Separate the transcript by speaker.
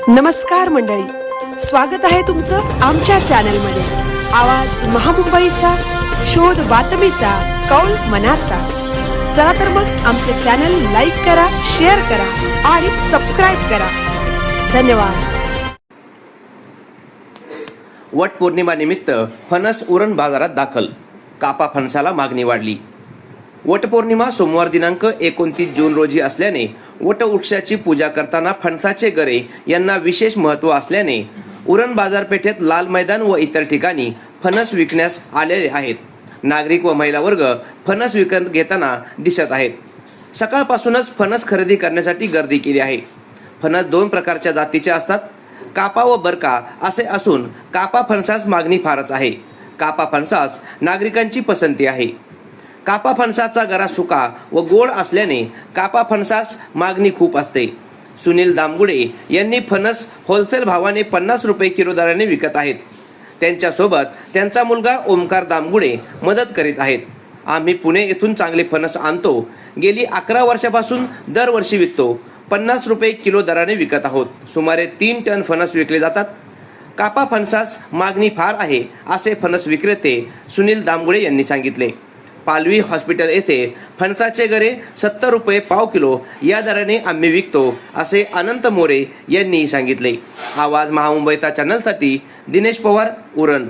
Speaker 1: नमस्कार मंडळी, स्वागत आहे तुमचं आमच्या चॅनलमध्ये। आवाज महामुंबईचा, शोध बातमीचा, कौल मनाचा। चला तर मग आमचे चॅनल लाईक करा, शेअर करा आणि सबस्क्राइब करा। धन्यवाद।
Speaker 2: वट पौर्णिमा निमित्त फणस उरण बाजारात दाखल, कापा फणसाला मागणी वाढली। वटपौर्णिमा सोमवार दिनांक 29 जून रोजी असल्याने वटवृक्षाची पूजा करताना फणसाचे गरे यांना विशेष महत्त्व असल्याने उरण बाजारपेठेत लाल मैदान व इतर ठिकाणी फणस विकण्यास आलेले आहेत। नागरिक व महिला वर्ग फणस विकत घेताना दिसत आहेत। सकाळपासूनच फणस खरेदी करण्यासाठी गर्दी केली आहे। फणस दोन प्रकारच्या जातीचे असतात, कापा व बरका असे असून कापा फणसास मागणी फारच आहे। कापा फणसास नागरिकांची पसंती आहे। कापा फणसाचा गरा सुका व गोड असल्याने कापा फणसास मागणी खूप असते। सुनील दामगुडे यांनी फणस होलसेल भावाने 50 रुपये किलो दराने विकत आहेत। त्यांच्यासोबत त्यांचा मुलगा ओमकार दामगुडे मदत करीत आहेत। आम्ही पुणे येथून चांगले फणस आणतो, गेली 11 वर्षापासून दरवर्षी विकतो। 50 रुपये किलो दराने विकत आहोत। सुमारे 3 टन फणस विकले जातात। कापा फणसास मागणी फार आहे असे फणस विक्रेते सुनील दामगुडे यांनी सांगितले। पालवी हॉस्पिटल येथे फणसाचे गरे 70 रुपये पाव किलो या दराने आम्ही विकतो असे अनंत मोरे यांनी सांगितले। आवाज महामुंबईचा चॅनलसाठी दिनेश पवार, उरण।